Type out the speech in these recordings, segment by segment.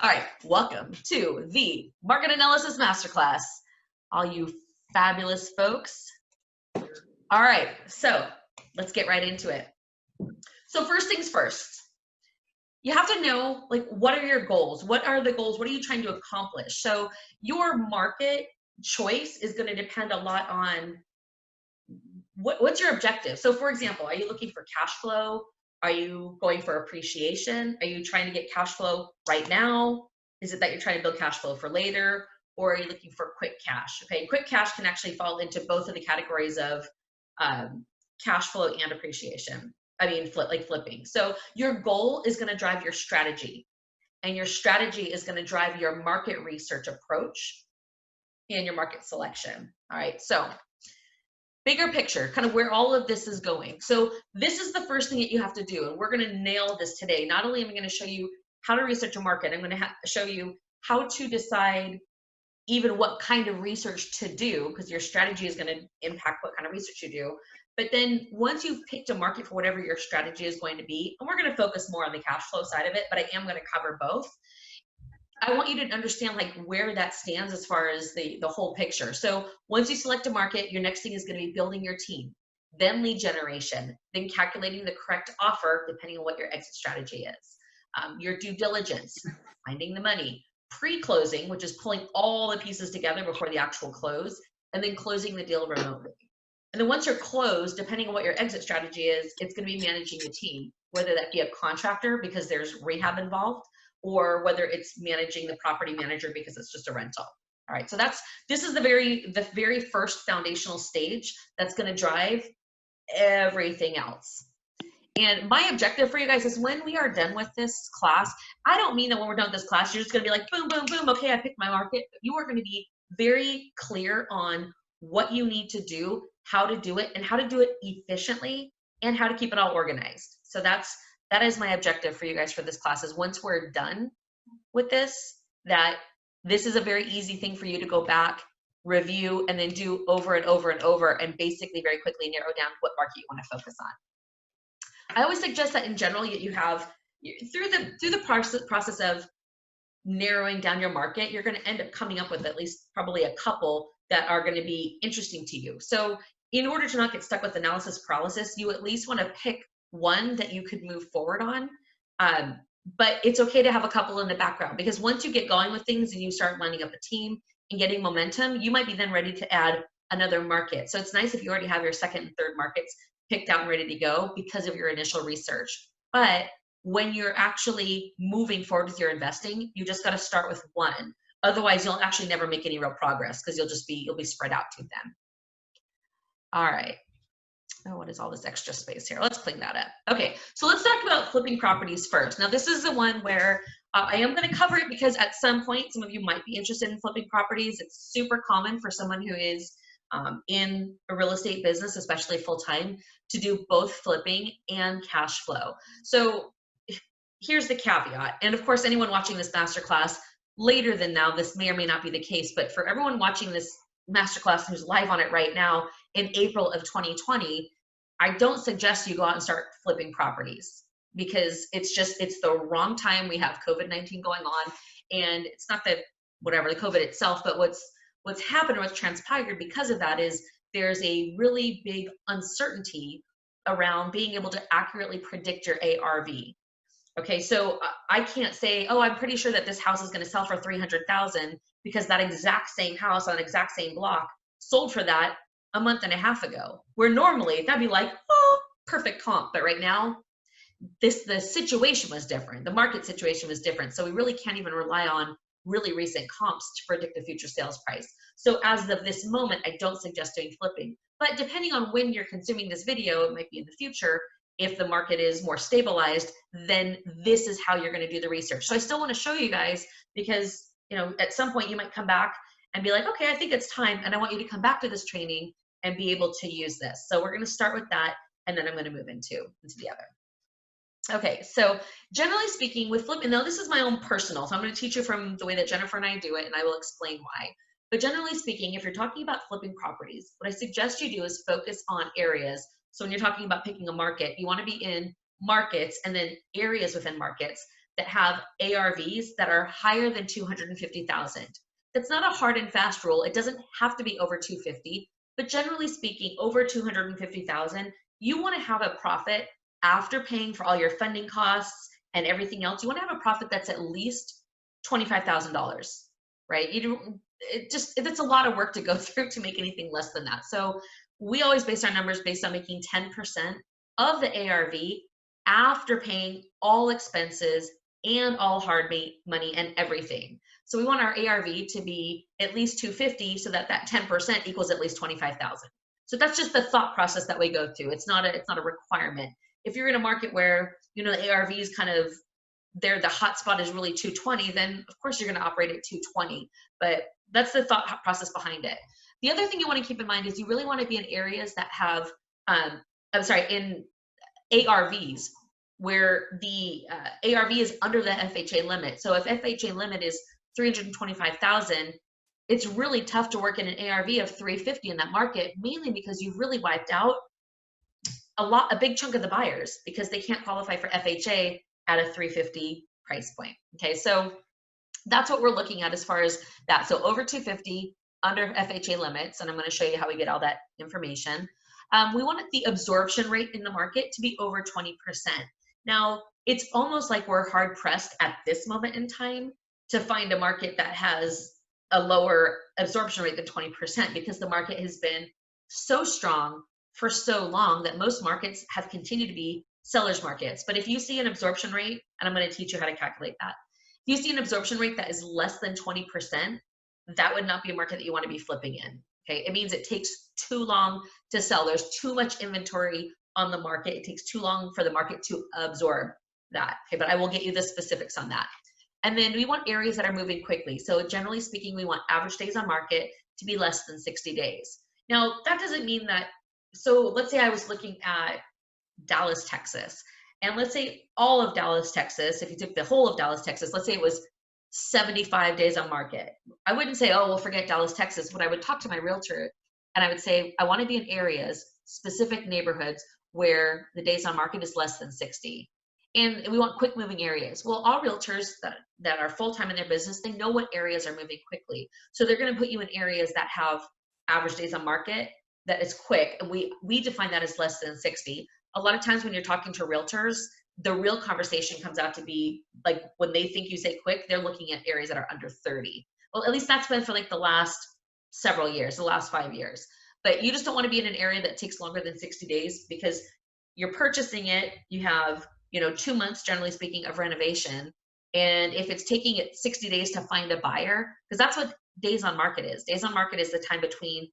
All right, welcome to the Market Analysis Masterclass, all you fabulous folks. All right, so let's get right into it. So first things first, you have to know, like, what are your goals? What are the goals? What are you trying to accomplish? So your market choice is going to depend a lot on what's your objective. So for example, are you looking for cash flow? Are you going for appreciation? Are you trying to get cash flow right now? Is it that you're trying to build cash flow for later? Or are you looking for quick cash? Okay, quick cash can actually fall into both of the categories of cash flow and appreciation. I mean, flipping. So your goal is going to drive your strategy, and your strategy is going to drive your market research approach and your market selection. All right, so bigger picture, kind of where all of this is going. So this is the first thing that you have to do, and we're going to nail this today. Not only am I going to show you how to research a market, I'm going to show you how to decide even what kind of research to do, because your strategy is going to impact what kind of research you do. But then once you've picked a market for whatever your strategy is going to be, and we're going to focus more on the cash flow side of it, but I am going to cover both. I want you to understand like where that stands as far as the whole picture. So once you select a market, your next thing is going to be building your team, then lead generation, then calculating the correct offer depending on what your exit strategy is. Your due diligence, finding the money, pre-closing, which is pulling all the pieces together before the actual close, and then closing the deal remotely. And then once you're closed, depending on what your exit strategy is, it's going to be managing the team, whether that be a contractor because there's rehab involved, or whether it's managing the property manager because it's just a rental. All right, so this is the very first foundational stage that's going to drive everything else. And my objective for you guys is when we are done with this class, I don't mean that when we're done with this class, you're just going to be like, boom, boom, boom, okay, I picked my market. You are going to be very clear on what you need to do, how to do it, and how to do it efficiently, and how to keep it all organized. So that is my objective for you guys for this class, is once we're done with this, that this is a very easy thing for you to go back, review, and then do over and over and over, and basically very quickly narrow down what market you want to focus on. I always suggest that in general, you have, through the process of narrowing down your market, you're going to end up coming up with at least probably a couple that are going to be interesting to you. So in order to not get stuck with analysis paralysis, you at least want to pick one that you could move forward on. But it's okay to have a couple in the background, because once you get going with things and you start lining up a team and getting momentum, you might be then ready to add another market. So it's nice if you already have your second and third markets picked out and ready to go because of your initial research. But when you're actually moving forward with your investing, you just got to start with one. Otherwise, you'll actually never make any real progress because you'll be spread out too thin. All right. Oh, what is all this extra space here? Let's clean that up. Okay, so let's talk about flipping properties first. Now, this is the one where I am going to cover it because at some point, some of you might be interested in flipping properties. It's super common for someone who is in a real estate business, especially full-time, to do both flipping and cash flow. So here's the caveat. And of course, anyone watching this masterclass later than now, this may or may not be the case, but for everyone watching this masterclass who's live on it right now in April of 2020, I don't suggest you go out and start flipping properties, because it's the wrong time. We have COVID-19 going on, and it's not the COVID itself, but what's happened or what's transpired because of that is there's a really big uncertainty around being able to accurately predict your ARV. Okay, so I can't say, oh, I'm pretty sure that this house is going to sell for $300,000 because that exact same house on the exact same block sold for that a month and a half ago. Where normally that'd be like, oh, perfect comp. But right now, the situation was different. The market situation was different. So we really can't even rely on really recent comps to predict the future sales price. So as of this moment, I don't suggest doing flipping. But depending on when you're consuming this video, it might be in the future. If the market is more stabilized, then this is how you're going to do the research. So I still want to show you guys, because at some point you might come back and be like, okay, I think it's time, and I want you to come back to this training and be able to use this. So we're going to start with that, and then I'm going to move into the other. Okay, so generally speaking, with flipping, now this is my own personal, so I'm going to teach you from the way that Jennifer and I do it, and I will explain why. But generally speaking, if you're talking about flipping properties, what I suggest you do is focus on areas. So when you're talking about picking a market, you want to be in markets and then areas within markets that have ARVs that are higher than 250,000. That's not a hard and fast rule. It doesn't have to be over 250, but generally speaking, over 250,000, you want to have a profit after paying for all your funding costs and everything else. You want to have a profit that's at least $25,000, right? It's a lot of work to go through to make anything less than that. So we always base our numbers based on making 10% of the ARV after paying all expenses and all hard money and everything. So we want our ARV to be at least 250 so that 10% equals at least 25,000. So that's just the thought process that we go through. It's not a requirement. If you're in a market where, the ARV is kind of the hot spot is really 220, then of course you're going to operate at 220. But that's the thought process behind it. The other thing you want to keep in mind is you really want to be in areas that have, in ARVs where the ARV is under the FHA limit. So if FHA limit is 325,000, it's really tough to work in an ARV of 350 in that market, mainly because you've really wiped out a big chunk of the buyers because they can't qualify for FHA at a 350 price point. Okay, so that's what we're looking at as far as that. So over 250, under FHA limits, and I'm going to show you how we get all that information. We wanted the absorption rate in the market to be over 20%. Now, it's almost like we're hard pressed at this moment in time to find a market that has a lower absorption rate than 20% because the market has been so strong for so long that most markets have continued to be sellers markets. But if you see an absorption rate, and I'm going to teach you how to calculate that, if you see an absorption rate that is less than 20%, that would not be a market that you want to be flipping in. Okay, it means it takes too long to sell. There's too much inventory on the market. It takes too long for the market to absorb that. Okay, but I will get you the specifics on that. And then we want areas that are moving quickly. So generally speaking, we want average days on market to be less than 60 days. Now, that doesn't mean that, so let's say I was looking at Dallas, Texas, and let's say all of Dallas, Texas, if you took the whole of Dallas, Texas, let's say it was 75 days on market. I wouldn't say, oh, well, forget Dallas, Texas. What I would talk to my realtor and I would say, I want to be in areas, specific neighborhoods where the days on market is less than 60. And we want quick moving areas. Well, all realtors that are full-time in their business, they know what areas are moving quickly. So they're going to put you in areas that have average days on market that is quick. And we define that as less than 60. A lot of times when you're talking to realtors, the real conversation comes out to be like when they think you say quick, they're looking at areas that are under 30. Well, at least that's been for like the last several years, the last 5 years. But you just don't want to be in an area that takes longer than 60 days because you're purchasing it. You have 2 months, generally speaking, of renovation. And if it's taking it 60 days to find a buyer, because that's what days on market is. Days on market is the time between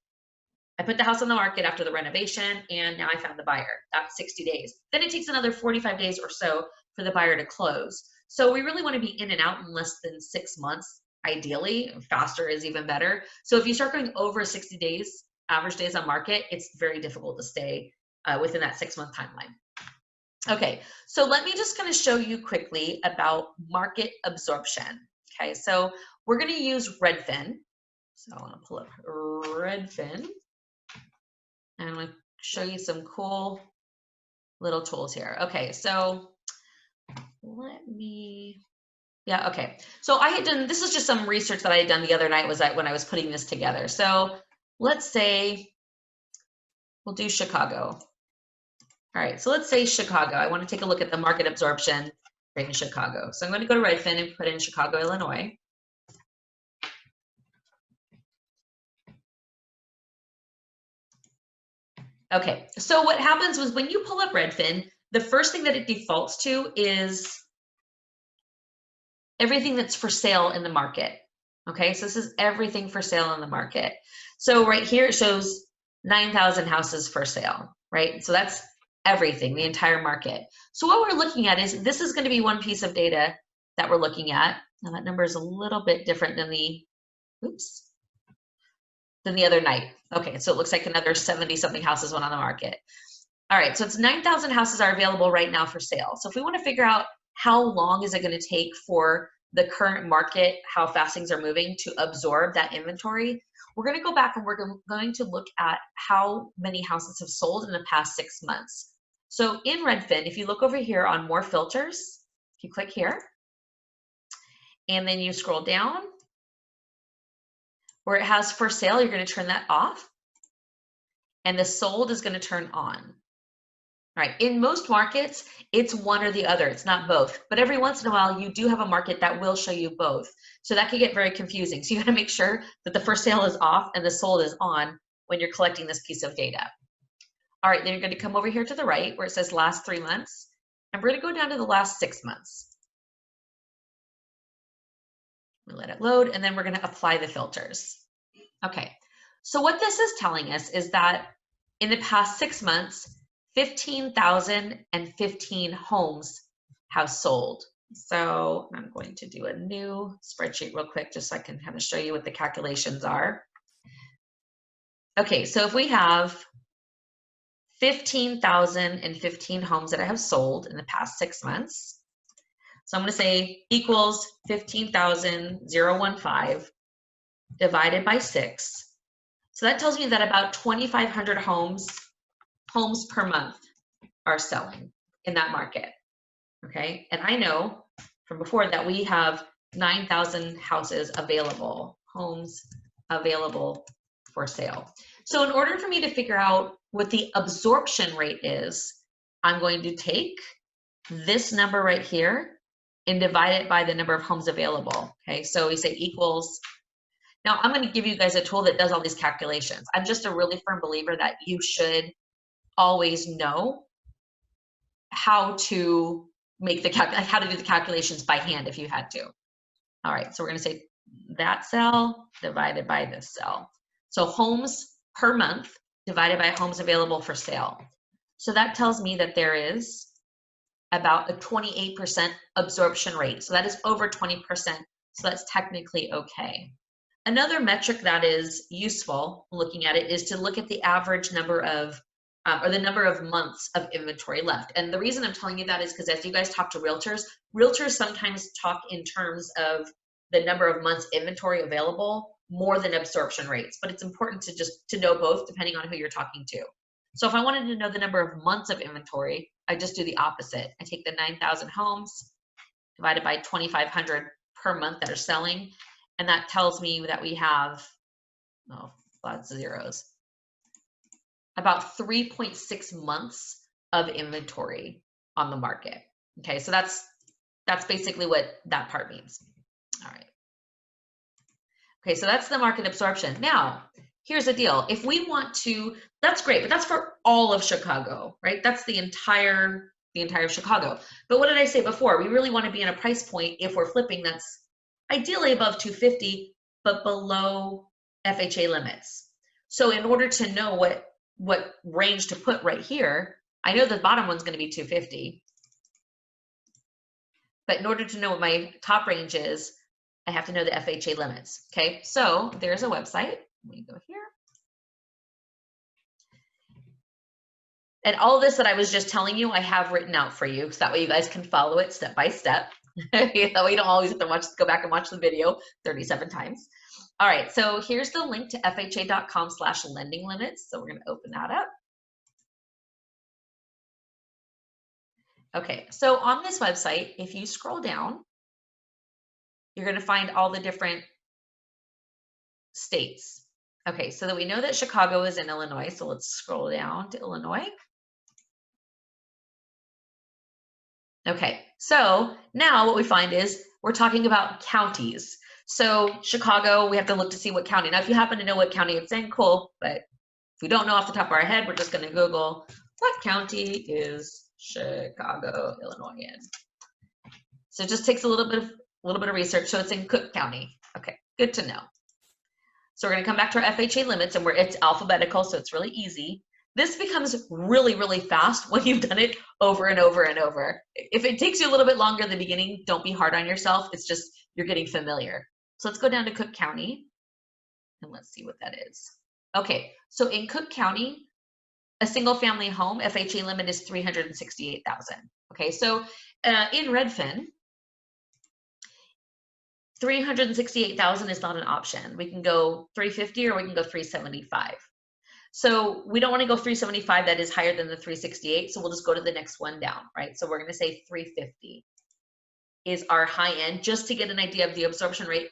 I put the house on the market after the renovation and now I found the buyer. That's 60 days. Then it takes another 45 days or so for the buyer to close. So we really want to be in and out in less than 6 months, ideally. Faster is even better. So if you start going over 60 days, average days on market, it's very difficult to stay within that 6-month timeline. Okay, so let me just kind of show you quickly about market absorption. Okay, so we're going to use Redfin. So I want to pull up Redfin. And I'm going to show you some cool little tools here. Okay, so okay. So I had done, this is just some research that I had done the other night when I was putting this together. So let's say we'll do Chicago. All right, so let's say Chicago. I want to take a look at the market absorption rate in Chicago. So I'm going to go to Redfin and put in Chicago, Illinois. Okay, so what happens was when you pull up Redfin, the first thing that it defaults to is everything that's for sale in the market. Okay, so this is everything for sale in the market. So right here it shows 9,000 houses for sale, right? So that's everything, the entire market. So what we're looking at is, this is going to be one piece of data that we're looking at. Now that number is a little bit different than the other night. Okay, so it looks like another 70-something houses went on the market. All right, so it's 9,000 houses are available right now for sale. So if we want to figure out how long is it going to take for the current market, how fast things are moving to absorb that inventory, we're going to go back and we're going to look at how many houses have sold in the past 6 months. So in Redfin, if you look over here on more filters, if you click here, and then you scroll down where it has for sale, you're going to turn that off, and the sold is going to turn on. All right, in most markets, it's one or the other, it's not both, but every once in a while, you do have a market that will show you both. So that could get very confusing. So you gotta make sure that the for sale is off and the sold is on when you're collecting this piece of data. All right, then you're gonna come over here to the right where it says last 3 months, and we're gonna go down to the last 6 months. We let it load, and then we're gonna apply the filters. Okay, so what this is telling us is that in the past 6 months, 15,015 homes have sold. So I'm going to do a new spreadsheet real quick just so I can kind of show you what the calculations are. Okay, so if we have 15,015 homes that I have sold in the past 6 months, so I'm going to say equals 15,015 divided by 6. So that tells me that about 2,500 homes per month are selling in that market. Okay, and I know from before that we have 9,000 houses available, homes available for sale. So in order for me to figure out what the absorption rate is, I'm going to take this number right here and divide it by the number of homes available. Okay, so we say equals. Now I'm going to give you guys a tool that does all these calculations. I'm just a really firm believer that you should always know how to make the how to do the calculations by hand if you had to. All right, so we're going to say that cell divided by this cell. So homes per month divided by homes available for sale. So that tells me that there is about a 28% absorption rate. So that is over 20%. So that's technically okay. Another metric that is useful looking at it is to look at the average number of or the number of months of inventory left. And the reason I'm telling you that is because as you guys talk to realtors sometimes talk in terms of the number of months inventory available more than absorption rates. But it's important to know both depending on who you're talking to. So if I wanted to know the number of months of inventory, I just do the opposite. I take the 9,000 homes divided by 2,500 per month that are selling. And that tells me that we have, oh, lots of zeros, about 3.6 months of inventory on the market. Okay, so that's basically what that part means. All right. Okay, so that's the market absorption. Now, here's the deal. If we want to, that's great, but that's for all of Chicago, right? That's the entire Chicago. But what did I say before? We really want to be in a price point if we're flipping that's ideally above 250, but below FHA limits. So in order to know what range to put right here, I know the bottom one's going to be 250. But in order to know what my top range is, I have to know the FHA limits. Okay, so there's a website. Let me go here. And all of this that I was just telling you, I have written out for you, so that way you guys can follow it step by step. That way you don't always have to go back and watch the video 37 times. All right, so here's the link to FHA.com/lending limits. So we're going to open that up. Okay, so on this website, if you scroll down, you're going to find all the different states. Okay, so that we know that Chicago is in Illinois, so let's scroll down to Illinois. Okay, so now what we find is we're talking about counties. So Chicago, we have to look to see what county. Now, if you happen to know what county it's in, cool. But if we don't know off the top of our head, we're just going to Google what county is Chicago, Illinois in. So it just takes a little bit of research. So it's in Cook County. Okay, good to know. So we're going to come back to our FHA limits, and it's alphabetical, so it's really easy. This becomes really, really fast when you've done it over and over and over. If it takes you a little bit longer in the beginning, don't be hard on yourself. It's just you're getting familiar. So let's go down to Cook County, and let's see what that is. Okay, so in Cook County, a single family home FHA limit is $368,000. Okay, so in Redfin, $368,000 is not an option. We can go $350 or we can go $375. So we don't want to go $375, that is higher than the $368. So we'll just go to the next one down, right? So we're going to say $350. is our high end, just to get an idea of the absorption rate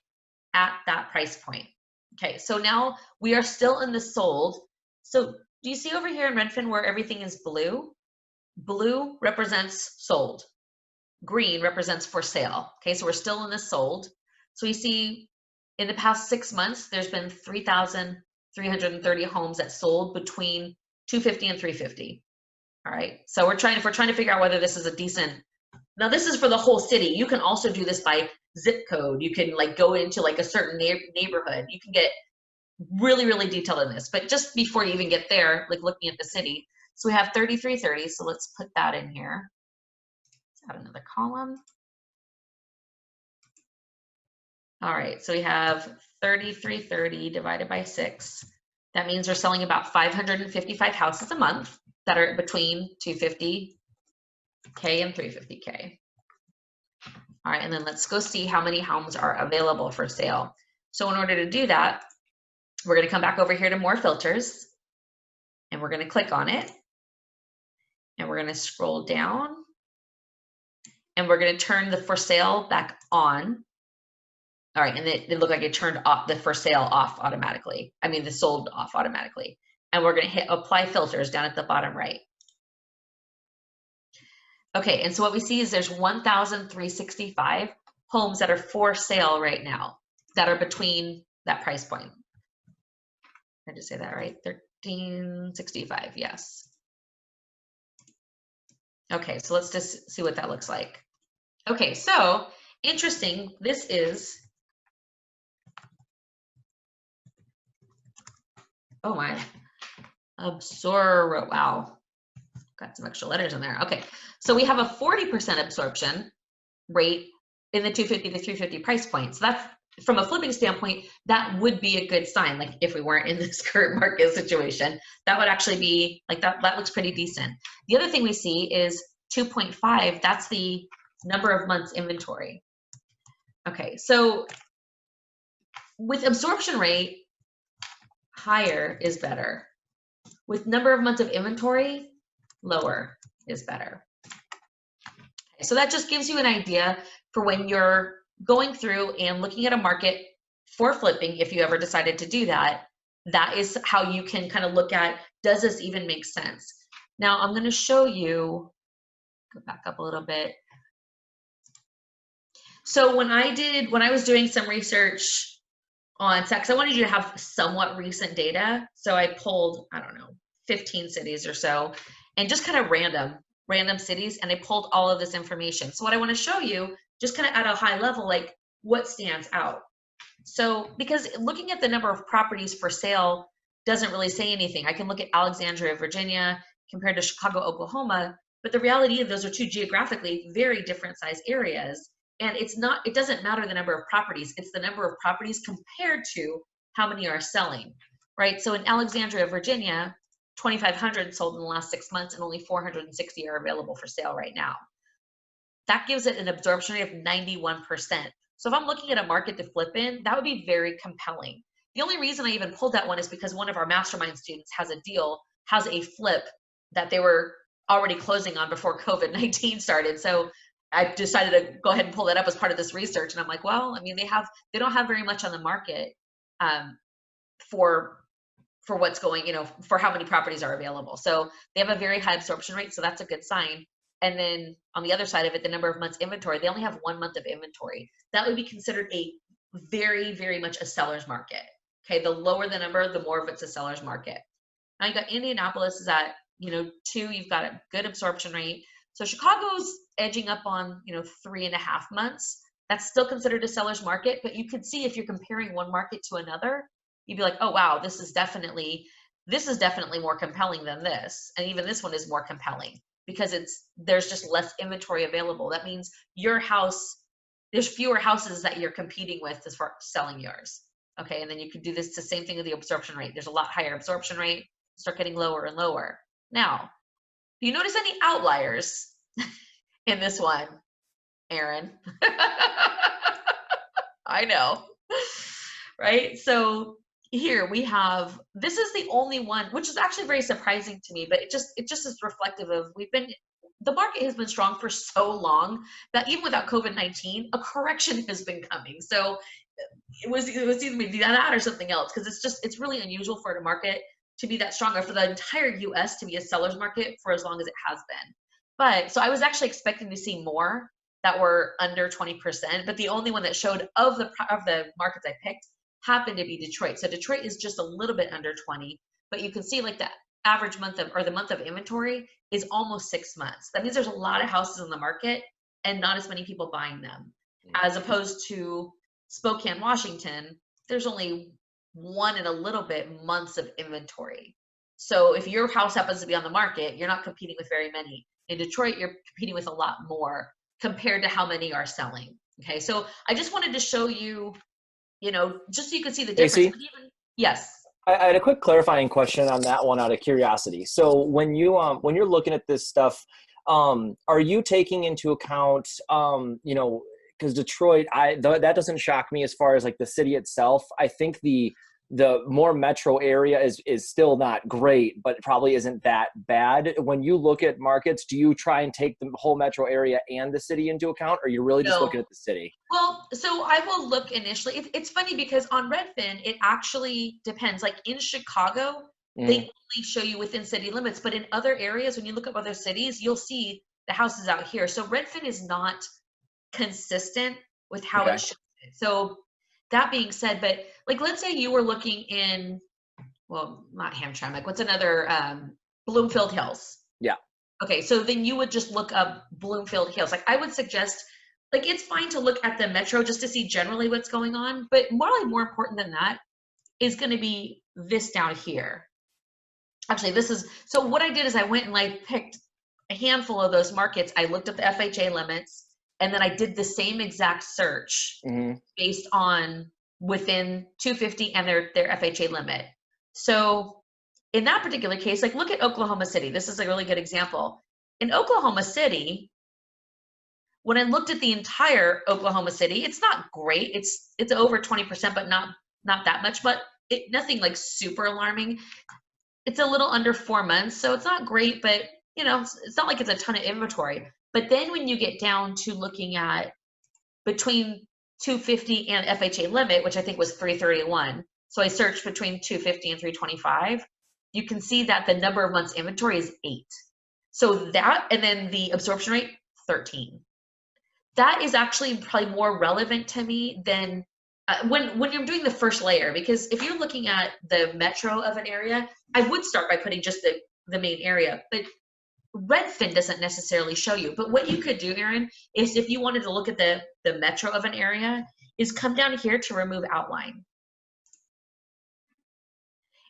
at that price point. Okay, so now we are still in the sold. So do you see over here in Redfin where everything is blue? Blue represents sold. Green represents for sale. Okay, so we're still in the sold. So you see in the past 6 months, there's been 3,330 homes that sold between 250 and 350. All right, so if we're trying to figure out whether this is a decent, now this is for the whole city. You can also do this by zip code. You can like go into like a certain neighborhood. You can get really, really detailed in this, but just before you even get there, like looking at the city. So we have 3330, so let's put that in here. Let's add another column. All right, so we have 3330 divided by 6. That means we're selling about 555 houses a month that are between 250K and 350K. All right, and then let's go see how many homes are available for sale. So in order to do that, we're going to come back over here to more filters, and we're going to click on it, and we're going to scroll down, and we're going to turn the for sale back on. All right, and it looked like it turned off the for sale off automatically. I mean, the sold off automatically. And we're going to hit apply filters down at the bottom right. Okay, and so what we see is there's 1,365 homes that are for sale right now that are between that price point. Did I just say that right? 1,365, yes. Okay, so let's just see what that looks like. Okay, so interesting, this is, oh my, wow. Got some extra letters in there. Okay, so we have a 40% absorption rate in the 250 to 350 price point. So that's, from a flipping standpoint, that would be a good sign. Like if we weren't in this current market situation, that would actually be like that looks pretty decent. The other thing we see is 2.5, that's the number of months inventory. Okay, so with absorption rate, higher is better. With number of months of inventory, lower is better. Okay, so that just gives you an idea for when you're going through and looking at a market for flipping, if you ever decided to do that, that is how you can kind of look at, does this even make sense? Now I'm going to show you, go back up a little bit. So when I was doing some research on sex, I wanted you to have somewhat recent data. So I pulled, I don't know, 15 cities or so, and just kind of random cities, and I pulled all of this information. So what I want to show you, just kind of at a high level, like what stands out. So because looking at the number of properties for sale doesn't really say anything. I can look at Alexandria, Virginia, compared to Chicago, Oklahoma, but the reality is those are two geographically very different size areas. And it doesn't matter the number of properties, it's the number of properties compared to how many are selling, right? So in Alexandria, Virginia, 2,500 sold in the last 6 months and only 460 are available for sale right now. That gives it an absorption rate of 91%. So if I'm looking at a market to flip in, that would be very compelling. The only reason I even pulled that one is because one of our mastermind students has a flip that they were already closing on before COVID-19 started. So I decided to go ahead and pull that up as part of this research. And I'm like, well, I mean, they don't have very much on the market for what's going, for how many properties are available. So they have a very high absorption rate. So that's a good sign. And then on the other side of it, the number of months inventory, they only have 1 month of inventory. That would be considered a very, very much a seller's market. Okay, the lower the number, the more of it's a seller's market. Now you got Indianapolis is at, 2, you've got a good absorption rate. So Chicago's edging up on, 3.5 months. That's still considered a seller's market, but you could see if you're comparing one market to another, you'd be like, oh wow, this is definitely more compelling than this. And even this one is more compelling because there's just less inventory available. That means your house, there's fewer houses that you're competing with as far as selling yours. Okay, and then you could do the same thing with the absorption rate. There's a lot higher absorption rate, start getting lower and lower. Now, do you notice any outliers in this one, Aaron? I know, right? So here we have, this is the only one, which is actually very surprising to me, but it just is reflective of, we've been the market has been strong for so long that even without COVID-19, a correction has been coming. So it was either maybe that or something else, because it's really unusual for the market to be that strong, or for the entire US to be a seller's market for as long as it has been. But so I was actually expecting to see more that were under 20%, but the only one that showed of the markets I picked happened to be Detroit. So Detroit is just a little bit under 20, but you can see like the average month of, or the month of inventory is almost 6 months. That means there's a lot of houses in the market and not as many people buying them, as opposed to Spokane, Washington, there's only 1 and a little bit months of inventory. So if your house happens to be on the market, you're not competing with very many. In Detroit, you're competing with a lot more compared to how many are selling. Okay, so I just wanted to show you, just so you can see the difference. Yes. I had a quick clarifying question on that one out of curiosity. So when you're looking at this stuff, are you taking into account, because Detroit, that doesn't shock me as far as like the city itself. I think the more metro area is still not great, but it probably isn't that bad. When you look at markets, do you try and take the whole metro area and the city into account, or you're really just looking at the city? Well, so I will look initially. It's funny because on Redfin, it actually depends. Like in Chicago, they only show you within city limits, but in other areas, when you look up other cities, you'll see the houses out here. So Redfin is not consistent with how it shows it. So that being said, but like, let's say you were looking in, well, not Hamtramck, what's another, Bloomfield Hills. Yeah. Okay, so then you would just look up Bloomfield Hills. Like I would suggest, like it's fine to look at the metro just to see generally what's going on, but more important than that is going to be this down here. Actually, so what I did is I went and like picked a handful of those markets. I looked up the FHA limits, and then I did the same exact search based on within 250 and their FHA limit. So in that particular case, like look at Oklahoma City. This is a really good example. In Oklahoma City, when I looked at the entire Oklahoma City, it's not great. It's over 20%, but not that much, but nothing like super alarming. It's a little under 4 months, so it's not great, but it's not like it's a ton of inventory. But then when you get down to looking at between 250 and FHA limit, which I think was 331, so I searched between 250 and 325, you can see that the number of months inventory is 8. So that, and then the absorption rate, 13. That is actually probably more relevant to me than when you're doing the first layer, because if you're looking at the metro of an area, I would start by putting just the main area, but Redfin doesn't necessarily show you. But what you could do, Erin, is if you wanted to look at the metro of an area, is come down here to remove outline.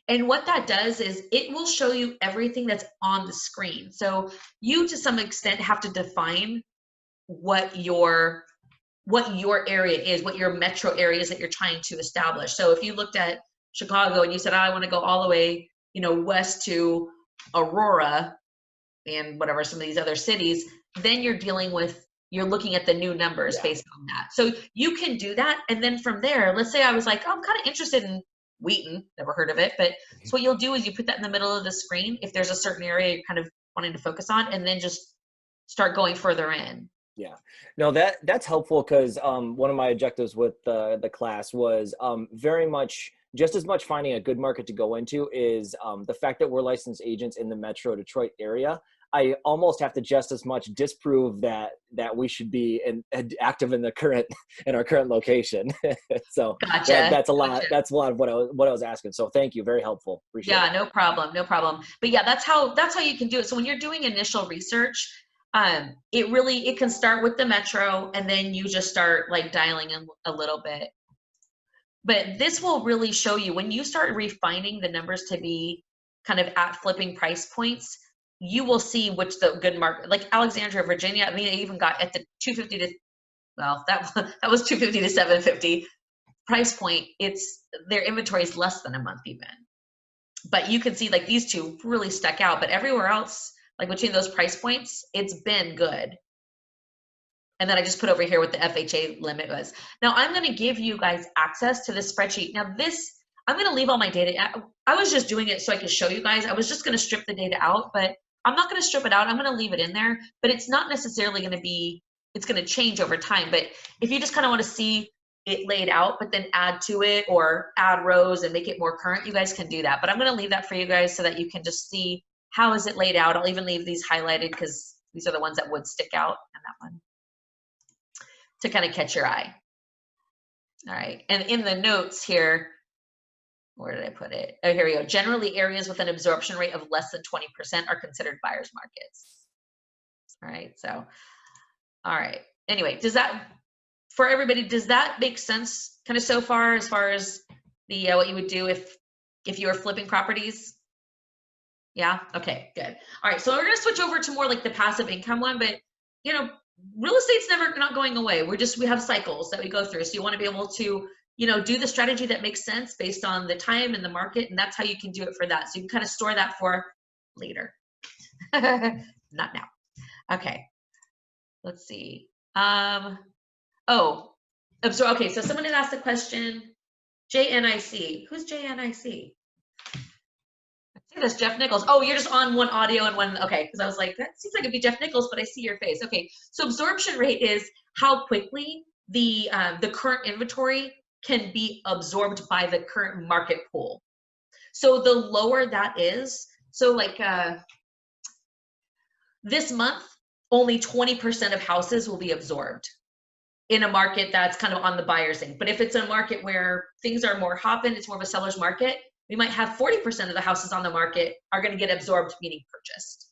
And what that does is it will show you everything that's on the screen. So you, to some extent, have to define what your area is, what your metro area is that you're trying to establish. So if you looked at Chicago and you said, I want to go all the way, west to Aurora and whatever, some of these other cities, then you're looking at the new numbers based on that. So you can do that. And then from there, let's say I was like, oh, I'm kind of interested in Wheaton, never heard of it. But so what you'll do is you put that in the middle of the screen if there's a certain area you're kind of wanting to focus on, and then just start going further in. Yeah, no, that's helpful, because one of my objectives with the class was very much just as much finding a good market to go into is the fact that we're licensed agents in the Metro Detroit area. I almost have to just as much disprove that we should be active in our current location. So gotcha. That's a lot. Gotcha. That's a lot of what I was asking. So thank you, very helpful. Appreciate it. No problem. But yeah, that's how you can do it. So when you're doing initial research, it can start with the metro, and then you just start like dialing in a little bit. But this will really show you when you start refining the numbers to be kind of at flipping price points, you will see which the good market, like Alexandria, Virginia. I mean, it even got at the 250 to, well, that was 250 to 750 price point. Their inventory is less than a month even. But you can see like these two really stuck out, but everywhere else, like between those price points, it's been good. And then I just put over here what the FHA limit was. Now I'm going to give you guys access to this spreadsheet. Now I'm going to leave all my data. I was just doing it so I could show you guys. I was just going to strip the data out, but I'm not going to strip it out. I'm going to leave it in there, but it's not necessarily going to be, it's going to change over time. But if you just kind of want to see it laid out, but then add to it or add rows and make it more current, you guys can do that. But I'm going to leave that for you guys so that you can just see how is it laid out. I'll even leave these highlighted because these are the ones that would stick out, and that one to kind of catch your eye. All right, and in the notes here, where did I put it? Oh, here we go. Generally, areas with an absorption rate of less than 20% are considered buyer's markets. All right, so, all right. Anyway, does that, for everybody, does that make sense kind of so far as the what you would do if you were flipping properties? Yeah, okay, good. All right, so we're gonna switch over to more like the passive income one, but you know, real estate's not going away. We have cycles that we go through. So you want to be able to, you know, do the strategy that makes sense based on the time and the market, and that's how you can do it for that. So you can kind of store that for later. Not now. Okay. Let's see. Okay, so someone had asked the question, JNIC. Who's JNIC? I think that's Jeff Nichols. Oh, you're just on one audio and one, okay, because I was like, that seems like it'd be Jeff Nichols, but I see your face. Okay, so absorption rate is how quickly the current inventory can be absorbed by the current market pool. So the lower that is, so like this month, only 20% of houses will be absorbed in a market that's kind of on the buyer's thing. But if it's a market where things are more hopping, it's more of a seller's market, we might have 40% of the houses on the market are going to get absorbed, meaning purchased.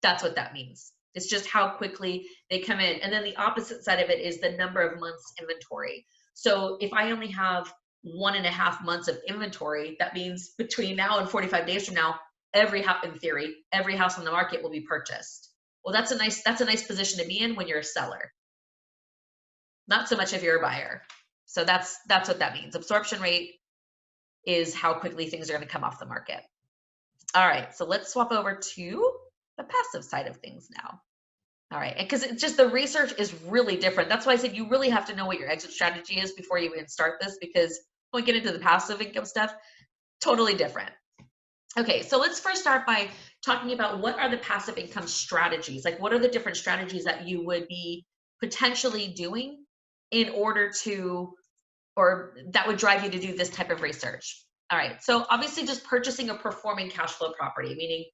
That's what that means. It's just how quickly they come in. And then the opposite side of it is the number of months inventory. So if I only have 1.5 months of inventory, that means between now and 45 days from now, in theory, every house on the market will be purchased. Well, that's a nice position to be in when you're a seller. Not so much if you're a buyer. So that's what that means. Absorption rate is how quickly things are going to come off the market. All right, so let's swap over to the passive side of things now. All right, because it's just the research is really different. That's why I said you really have to know what your exit strategy is before you even start this, because when we get into the passive income stuff, totally different. Okay, so let's first start by talking about what are the passive income strategies? Like, what are the different strategies that you would be potentially doing in order to, or that would drive you to do this type of research? All right, so obviously just purchasing a performing cash flow property, meaning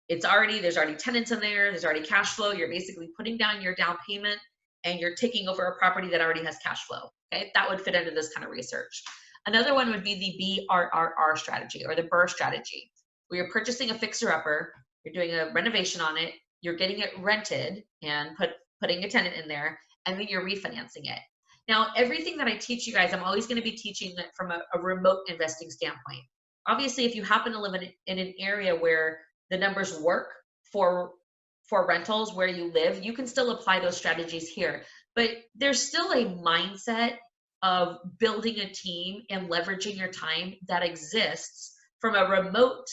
there's already tenants in there, there's already cash flow, you're basically putting down your down payment and you're taking over a property that already has cash flow, okay? That would fit into this kind of research. Another one would be the BRRR strategy, or the BRRR strategy, where you're purchasing a fixer-upper, you're doing a renovation on it, you're getting it rented and putting a tenant in there, and then you're refinancing it. Now, everything that I teach you guys, I'm always going to be teaching it from a remote investing standpoint. Obviously, if you happen to live in an area where the numbers work for rentals where you live, you can still apply those strategies here. But there's still a mindset of building a team and leveraging your time that exists from a remote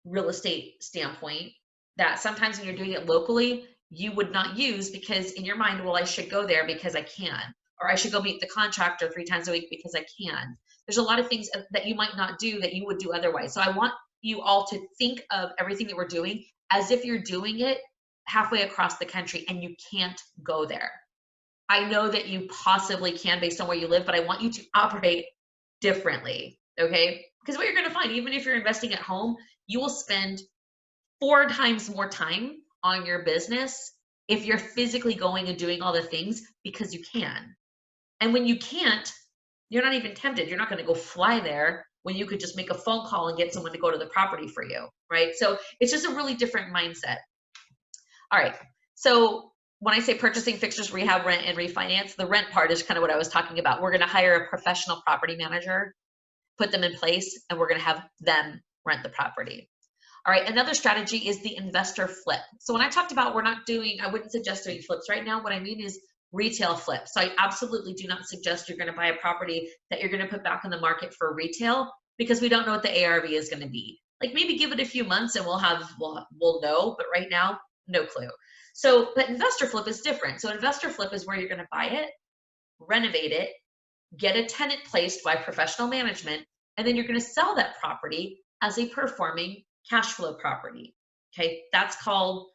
real estate standpoint that sometimes when you're doing it locally, you would not use, because in your mind, well, I should go there because I can, or I should go meet the contractor 3 times a week because I can. There's a lot of things that you might not do that you would do otherwise. So I want you all to think of everything that we're doing as if you're doing it halfway across the country and you can't go there. I know that you possibly can based on where you live, but I want you to operate differently, okay? Because what you're going to find, even if you're investing at home, you will spend 4 times more time on your business if you're physically going and doing all the things because you can. And when you can't, you're not even tempted. You're not going to go fly there when you could just make a phone call and get someone to go to the property for you, right? So it's just a really different mindset. All right, so when I say purchasing, fixtures, rehab, rent, and refinance, the rent part is kind of what I was talking about. We're going to hire a professional property manager, put them in place, and we're going to have them rent the property. All right, another strategy is the investor flip. So when I talked about I wouldn't suggest doing flips right now. What I mean is retail flip. So I absolutely do not suggest you're going to buy a property that you're going to put back on the market for retail, because we don't know what the ARV is going to be. Like, maybe give it a few months and we'll know, but right now, no clue. So, but investor flip is different. So investor flip is where you're going to buy it, renovate it, get a tenant placed by professional management, and then you're going to sell that property as a performing cash flow property. Okay, that's called,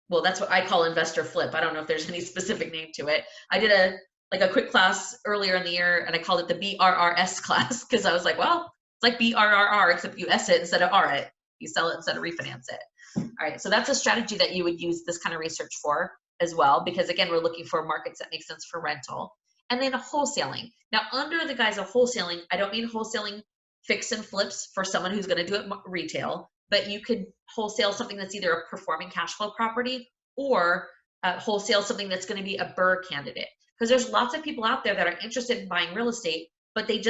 well, that's what I call investor flip. I don't know if there's any specific name to it. I did a quick class earlier in the year, and I called it the BRRS class because I was like, well, it's like BRRR, except you S it instead of R it. You sell it instead of refinance it. All right, so that's a strategy that you would use this kind of research for as well, because again, we're looking for markets that make sense for rental. And then wholesaling. Now, under the guise of wholesaling, I don't mean wholesaling fix and flips for someone who's going to do it retail, but you could wholesale something that's either a performing cash flow property or wholesale something that's going to be a BRRRR candidate. Because there's lots of people out there that are interested in buying real estate, but they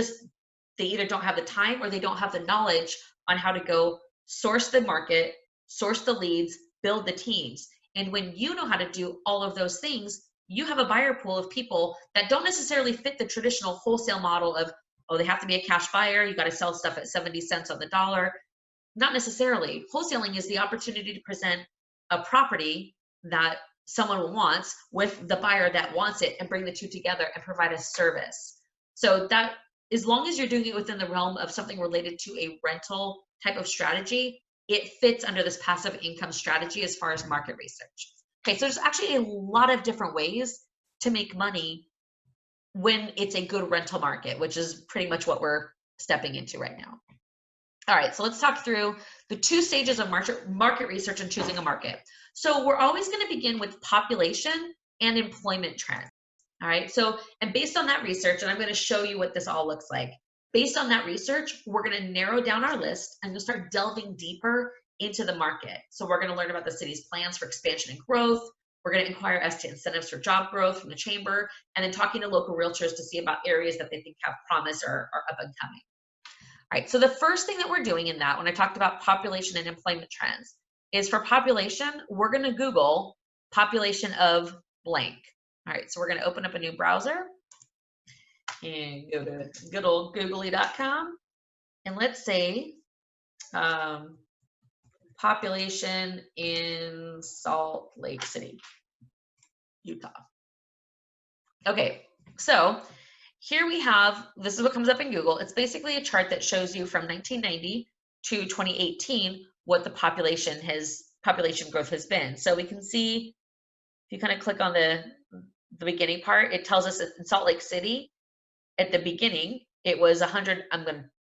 either don't have the time or they don't have the knowledge on how to go source the market, source the leads, build the teams. And when you know how to do all of those things, you have a buyer pool of people that don't necessarily fit the traditional wholesale model of, oh, they have to be a cash buyer, you got to sell stuff at 70 cents on the dollar. Not necessarily. Wholesaling is the opportunity to present a property that someone wants with the buyer that wants it and bring the two together and provide a service. So that, as long as you're doing it within the realm of something related to a rental type of strategy, it fits under this passive income strategy as far as market research. Okay, so there's actually a lot of different ways to make money when it's a good rental market, which is pretty much what we're stepping into right now. All right, so let's talk through the two stages of market research and choosing a market. So we're always going to begin with population and employment trends. All right, so, and based on that research, and I'm going to show you what this all looks like. Based on that research, we're going to narrow down our list and we'll start delving deeper into the market. So we're going to learn about the city's plans for expansion and growth. We're going to inquire as to incentives for job growth from the chamber, and then talking to local realtors to see about areas that they think have promise or are up and coming. All right, so the first thing that we're doing in that, when I talked about population and employment trends, is for population, we're going to Google population of blank. All right, so we're going to open up a new browser and go to good old googly.com, and let's say population in Salt Lake City, Utah. Okay, so here we have, this is what comes up in Google. It's basically a chart that shows you from 1990 to 2018 what the population growth has been. So we can see, if you kind of click on the beginning part, it tells us that in Salt Lake City, at the beginning, it was 100,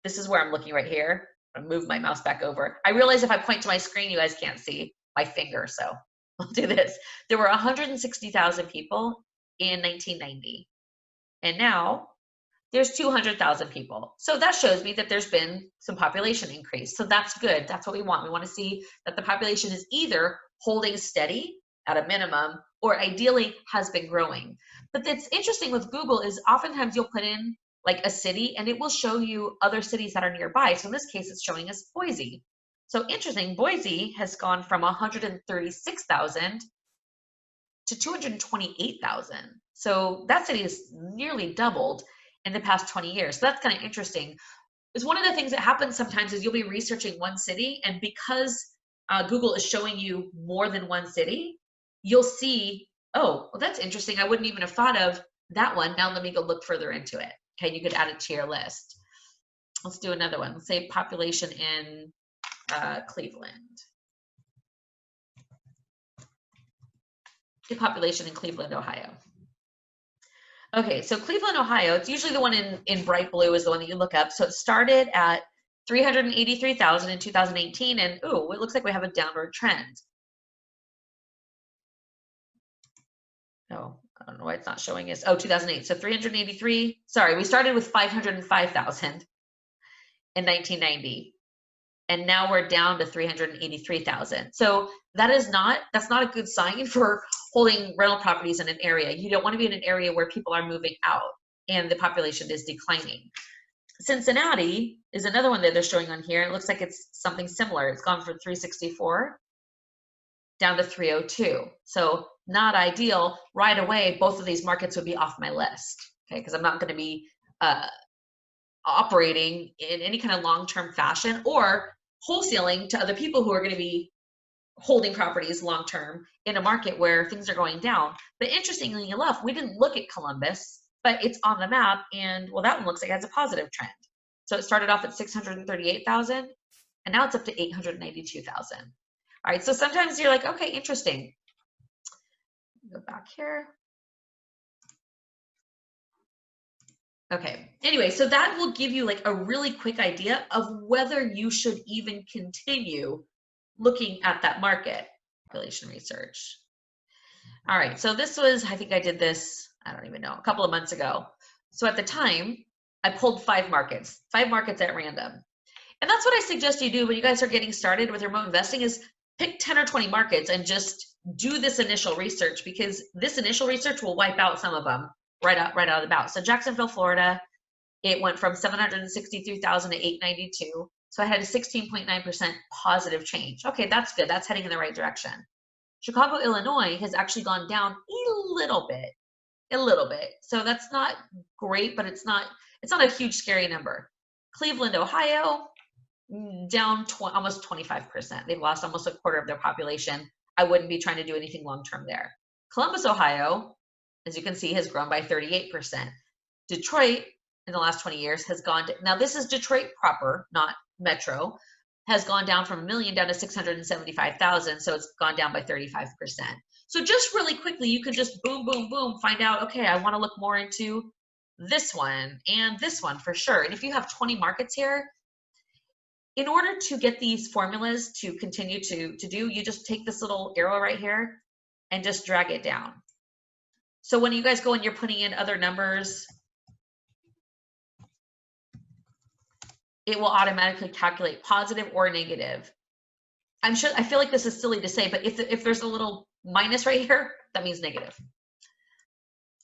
this is where I'm looking right here. I'm gonna move my mouse back over. I realize if I point to my screen, you guys can't see my finger, so I'll do this. There were 160,000 people in 1990. And now there's 200,000 people. So that shows me that there's been some population increase. So that's good. That's what we want. We want to see that the population is either holding steady at a minimum or ideally has been growing. But that's interesting with Google is oftentimes you'll put in like a city and it will show you other cities that are nearby. So in this case, it's showing us Boise. So interesting, Boise has gone from 136,000 to 228,000. So that city has nearly doubled in the past 20 years. So that's kind of interesting. It's one of the things that happens sometimes is you'll be researching one city, and because Google is showing you more than one city, you'll see, oh, well, that's interesting. I wouldn't even have thought of that one. Now let me go look further into it. Okay, you could add it to your list. Let's do another one. Let's say population in Cleveland. The population in Cleveland, Ohio. Okay, so Cleveland, Ohio, it's usually the one in bright blue is the one that you look up. So it started at 383,000 in 2018, and ooh, it looks like we have a downward trend. Oh, I don't know why it's not showing us. Oh, 2008, so 383. Sorry, we started with 505,000 in 1990. And now we're down to 383,000. So that's not a good sign for holding rental properties in an area. You don't want to be in an area where people are moving out and the population is declining. Cincinnati is another one that they're showing on here. It looks like it's something similar. It's gone from 364 down to 302. So not ideal. Right away, both of these markets would be off my list, okay? Because I'm not going to be operating in any kind of long-term fashion or wholesaling to other people who are going to be holding properties long-term in a market where things are going down. But interestingly enough, we didn't look at Columbus, but it's on the map, and well, that one looks like it has a positive trend. So it started off at 638,000, and now it's up to 892,000. All right, so sometimes you're like, okay, interesting. Go back here. Okay, anyway, so that will give you like a really quick idea of whether you should even continue looking at that market. Population research. All right, so this was, I think I did this, I don't even know, a couple of months ago. So at the time, I pulled 5 markets at random. And that's what I suggest you do when you guys are getting started with remote investing is pick 10 or 20 markets and just do this initial research, because this initial research will wipe out some of them right out of the bat. So Jacksonville, Florida, it went from 763,000 to 892. So I had a 16.9% positive change. Okay, that's good. That's heading in the right direction. Chicago, Illinois has actually gone down a little bit. So that's not great, but it's not a huge scary number. Cleveland, Ohio, down almost 25%. They've lost almost a quarter of their population. I wouldn't be trying to do anything long-term there. Columbus, Ohio, as you can see, has grown by 38%. Detroit, in the last 20 years, has gone to, now this is Detroit proper, not metro, has gone down from 1 million down to 675,000. So it's gone down by 35%. So just really quickly, you can just boom, boom, boom, find out, okay, I want to look more into this one and this one for sure. And if you have 20 markets here, in order to get these formulas to continue to do, you just take this little arrow right here and just drag it down. So when you guys go and you're putting in other numbers, it will automatically calculate positive or negative. I feel like this is silly to say, but if there's a little minus right here, that means negative.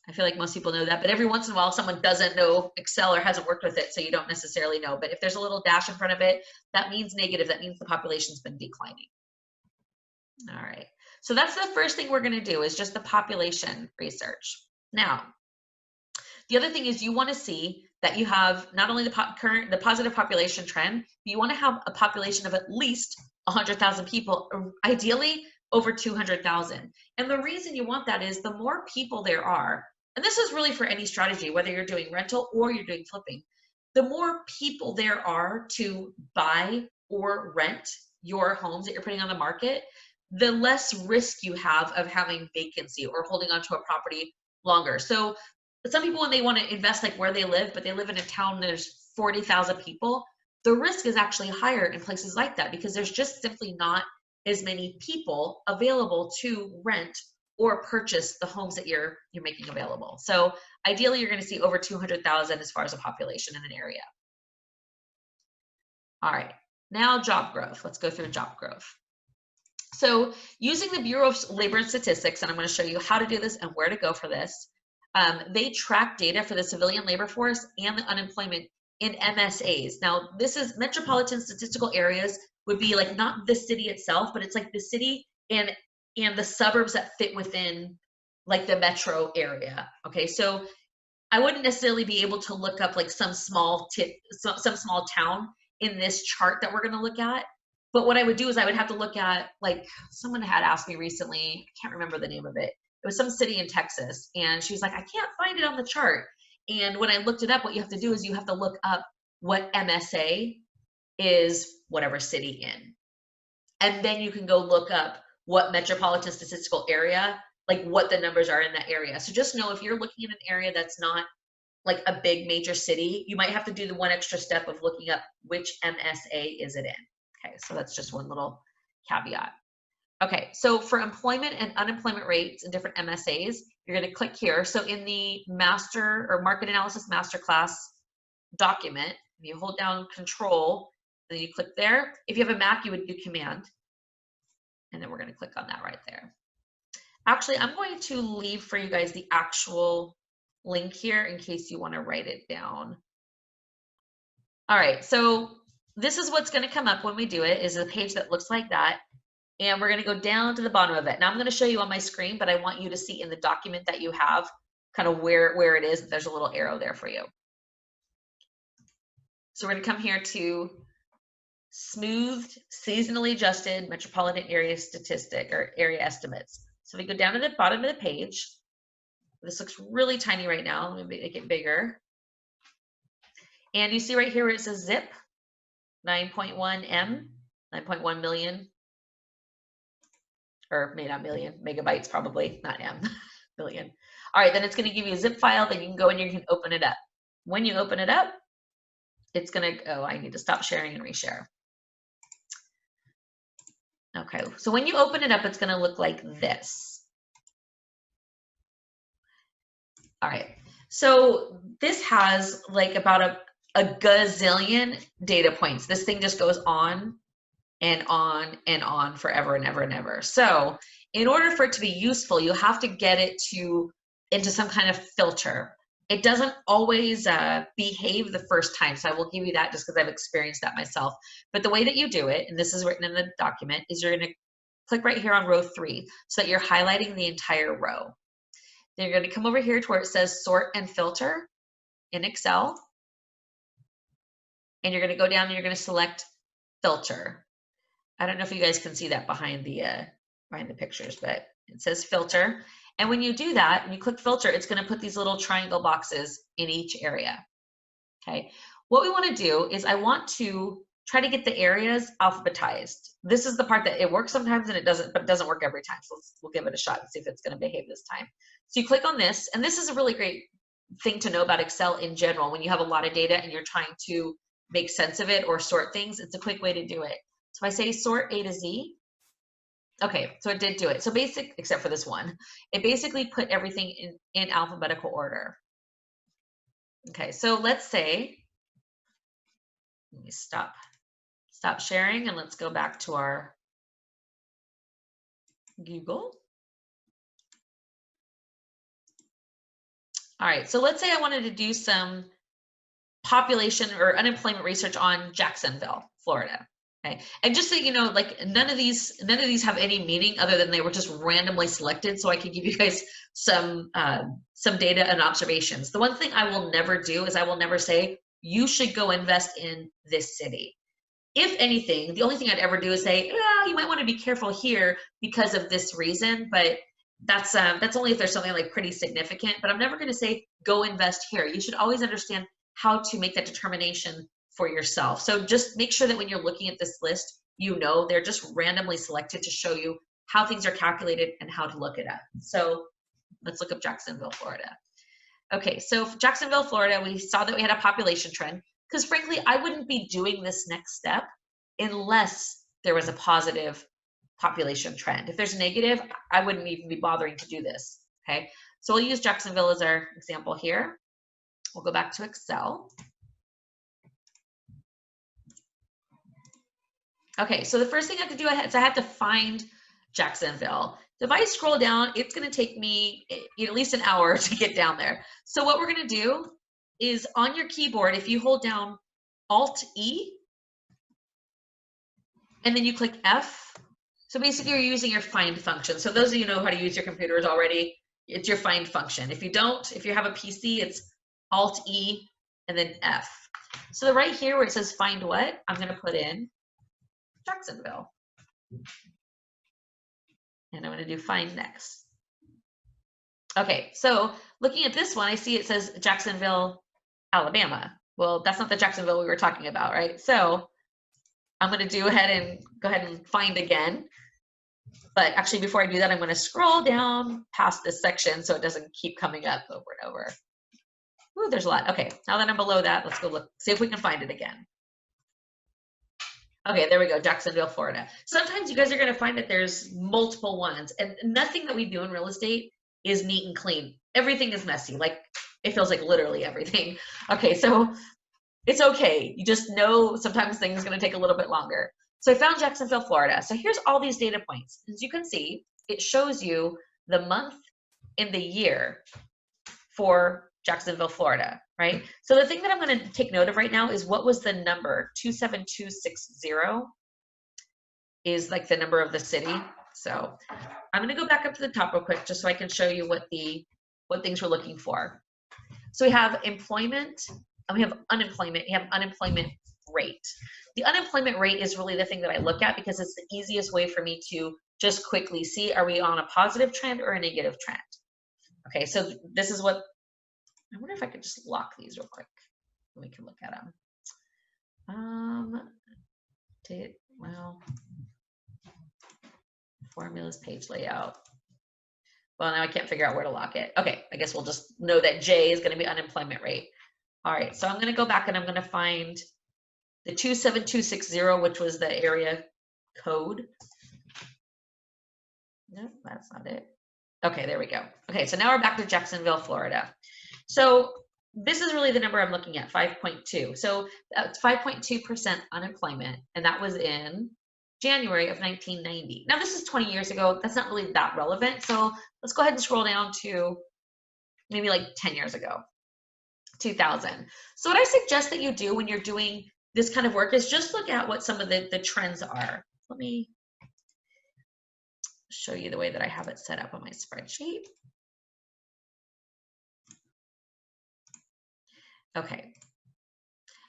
I feel like most people know that, but every once in a while someone doesn't know Excel or hasn't worked with it, so you don't necessarily know. But if there's a little dash in front of it, that means negative. That means the population's been declining. All right, so that's the first thing we're going to do is just the population research. Now, the other thing is you want to see that you have not only the positive population trend, but you want to have a population of at least 100,000 people, ideally over 200,000. And the reason you want that is the more people there are, and this is really for any strategy, whether you're doing rental or you're doing flipping, the more people there are to buy or rent your homes that you're putting on the market, the less risk you have of having vacancy or holding onto a property longer. So some people, when they want to invest like where they live, but they live in a town there's 40,000 people, the risk is actually higher in places like that because there's just simply not as many people available to rent or purchase the homes that you're making available. So ideally, you're going to see over 200,000 as far as a population in an area. All right, now job growth. Let's go through job growth. So using the Bureau of Labor and Statistics, and I'm going to show you how to do this and where to go for this, they track data for the civilian labor force and the unemployment in MSAs. Now, this is metropolitan statistical areas would be like not the city itself, but it's like the city and the suburbs that fit within like the metro area. Okay, so I wouldn't necessarily be able to look up like some small town in this chart that we're going to look at. But what I would do is I would have to look at, like, someone had asked me recently, I can't remember the name of it. It was some city in Texas, and she was like, I can't find it on the chart. And when I looked it up, what you have to do is you have to look up what MSA is whatever city in. And then you can go look up what metropolitan statistical area, like what the numbers are in that area. So just know if you're looking at an area that's not like a big major city, you might have to do the one extra step of looking up which MSA is it in. Okay, so that's just one little caveat. Okay, so for employment and unemployment rates in different MSAs, you're going to click here. So in the master or market analysis masterclass document, you hold down Control, then you click there. If you have a Mac, you would do Command, and then we're going to click on that right there. Actually, I'm going to leave for you guys the actual link here in case you want to write it down. All right, so this is what's going to come up when we do it, is a page that looks like that. And we're going to go down to the bottom of it. Now I'm going to show you on my screen, but I want you to see in the document that you have kind of where it is. There's a little arrow there for you. So we're going to come here to smoothed, seasonally adjusted metropolitan area statistic or area estimates. So we go down to the bottom of the page. This looks really tiny right now. Let me make it bigger. And you see right here where it says zip, 9.1 M, 9.1 million. or maybe not million, megabytes probably, not M, billion. All right, then it's gonna give you a zip file, then you can go and you can open it up. When you open it up, it's gonna, oh, I need to stop sharing and reshare. Okay, so when you open it up, it's gonna look like this. All right, so this has like about a gazillion data points. This thing just goes on and on and on forever and ever and ever. So in order for it to be useful, you have to get it into some kind of filter. It doesn't always behave the first time. So I will give you that just because I've experienced that myself. But the way that you do it, and this is written in the document, is you're gonna click right here on row 3 so that you're highlighting the entire row. Then you're gonna come over here to where it says sort and filter in Excel. And you're gonna go down and you're gonna select filter. I don't know if you guys can see that behind the pictures, but it says filter. And when you do that, and you click filter, it's going to put these little triangle boxes in each area. Okay. What we want to do is I want to try to get the areas alphabetized. This is the part that it works sometimes and it doesn't, but it doesn't work every time. So we'll give it a shot and see if it's going to behave this time. So you click on this, and this is a really great thing to know about Excel in general. When you have a lot of data and you're trying to make sense of it or sort things, it's a quick way to do it. So I say sort A to Z. Okay, so it did do it. So basic, except for this one, it basically put everything in alphabetical order. Okay, so let's say, let me stop sharing and let's go back to our Google. All right, so let's say I wanted to do some population or unemployment research on Jacksonville, Florida. Okay, and just so you know, like none of these have any meaning other than they were just randomly selected, so I can give you guys some data and observations. The one thing I will never do is I will never say you should go invest in this city. If anything, the only thing I'd ever do is say, well, you might want to be careful here because of this reason, but that's only if there's something like pretty significant. But I'm never going to say go invest here. You should always understand how to make that determination for yourself. So just make sure that when you're looking at this list, you know they're just randomly selected to show you how things are calculated and how to look it up. So let's look up Jacksonville, Florida. Okay, so Jacksonville, Florida, we saw that we had a population trend because frankly, I wouldn't be doing this next step unless there was a positive population trend. If there's negative, I wouldn't even be bothering to do this, okay? So we'll use Jacksonville as our example here. We'll go back to Excel. Okay, so the first thing I have to do is I have to find Jacksonville. If I scroll down, it's going to take me at least an hour to get down there. So what we're going to do is on your keyboard, if you hold down Alt-E, and then you click F, so basically you're using your find function. So those of you who know how to use your computers already, it's your find function. If you don't, if you have a PC, it's Alt-E and then F. So right here where it says find what, I'm going to put in Jacksonville. And I'm going to do find next. Okay, so looking at this one, I see it says Jacksonville, Alabama. Well, that's not the Jacksonville we were talking about, right? So I'm going to go ahead and find again. But actually, before I do that, I'm going to scroll down past this section so it doesn't keep coming up over and over. Ooh, there's a lot. Okay, now that I'm below that, let's go look, see if we can find it again. Okay, there we go, Jacksonville, Florida. Sometimes you guys are going to find that there's multiple ones, and nothing that we do in real estate is neat and clean. Everything is messy. Like, it feels like literally everything. Okay, so it's okay. You just know sometimes things are going to take a little bit longer. So I found Jacksonville, Florida. So here's all these data points. As you can see, it shows you the month and the year for Jacksonville, Florida, right? So the thing that I'm going to take note of right now is what was the number? 27260 is like the number of the city. So I'm going to go back up to the top real quick just so I can show you what things we're looking for. So we have employment and we have unemployment. We have unemployment rate. The unemployment rate is really the thing that I look at because it's the easiest way for me to just quickly see, are we on a positive trend or a negative trend? Okay, so this is what, I wonder if I could just lock these real quick. We can look at them. Well, Formulas, page layout. Well, now I can't figure out where to lock it. Okay, I guess we'll just know that J is going to be unemployment rate. All right, so I'm going to go back and I'm going to find the 27260, which was the area code. No, that's not it. Okay, there we go. Okay, so now we're back to Jacksonville, Florida. So this is really the number I'm looking at, 5.2. So that's 5.2% unemployment, and that was in January of 1990. Now this is 20 years ago. That's not really that relevant. So let's go ahead and scroll down to maybe like 10 years ago, 2000. So what I suggest that you do when you're doing this kind of work is just look at what some of the trends are. Let me show you the way that I have it set up on my spreadsheet. Okay.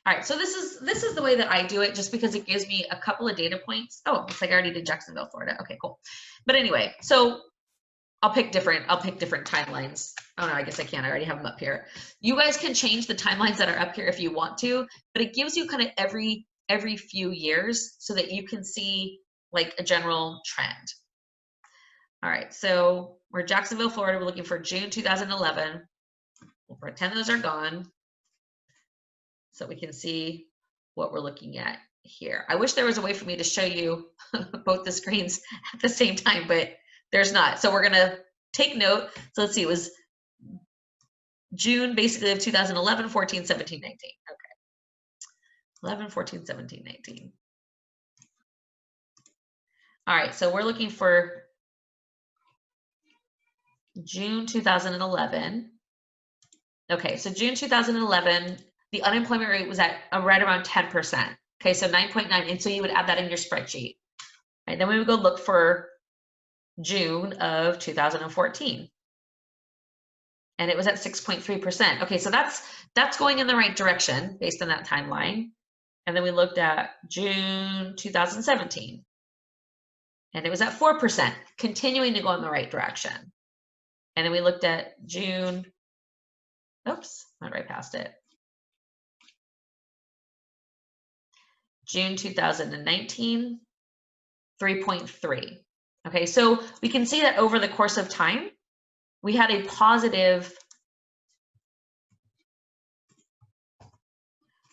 All right, so this is the way that I do it, just because it gives me a couple of data points. Oh, looks like I already did Jacksonville, Florida. Okay, cool. But anyway, so I'll pick different timelines. Oh no, I guess I can't. I already have them up here. You guys can change the timelines that are up here if you want to, but it gives you kind of every few years so that you can see like a general trend. All right, so we're Jacksonville, Florida. We're looking for June 2011. We'll pretend those are gone, so we can see what we're looking at here. I wish there was a way for me to show you both the screens at the same time, but there's not. So we're gonna take note. So let's see, it was June basically of 2011, 14, 17, 19. Okay, 11, 14, 17, 19. All right, so we're looking for June 2011. Okay, so June 2011, the unemployment rate was at right around 10%. Okay, so 9.9, and so you would add that in your spreadsheet. Right, then we would go look for June of 2014. And it was at 6.3%. Okay, so that's going in the right direction based on that timeline. And then we looked at June 2017. And it was at 4%, continuing to go in the right direction. And then we looked at June, oops, went right past it. June 2019, 3.3. Okay, so we can see that over the course of time, we had a positive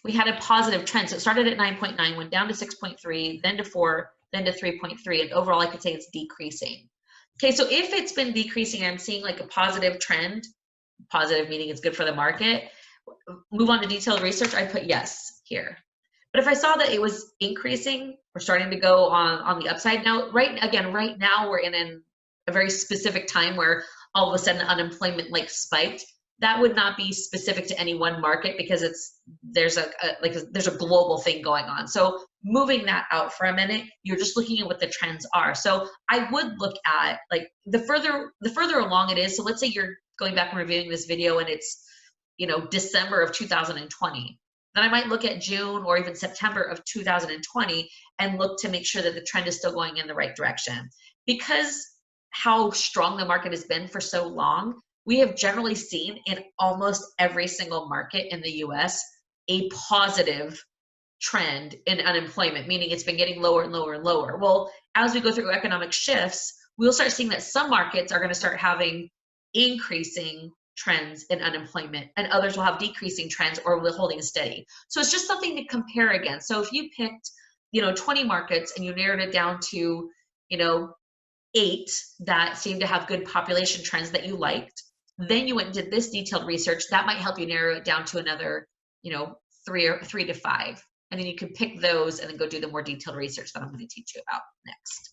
trend. So it started at 9.9, went down to 6.3, then to 4, then to 3.3, and overall I could say it's decreasing. Okay, so if it's been decreasing, I'm seeing like a positive trend, positive meaning it's good for the market, move on to detailed research, I put yes here. But if I saw that it was increasing, we're starting to go on the upside now, right now we're in a very specific time where all of a sudden unemployment like spiked. That would not be specific to any one market because there's a global thing going on. So moving that out for a minute, you're just looking at what the trends are. So I would look at like the further along it is. So let's say you're going back and reviewing this video and it's, December of 2020. Then I might look at June or even September of 2020 and look to make sure that the trend is still going in the right direction. Because how strong the market has been for so long, we have generally seen in almost every single market in the US a positive trend in unemployment, meaning it's been getting lower and lower and lower. Well, as we go through economic shifts, we'll start seeing that some markets are going to start having increasing trends in unemployment and others will have decreasing trends or will holding steady. So it's just something to compare against. So if you picked, 20 markets and you narrowed it down to, 8 that seem to have good population trends that you liked, then you went and did this detailed research, that might help you narrow it down to another, 3 to 5. And then you can pick those and then go do the more detailed research that I'm going to teach you about next.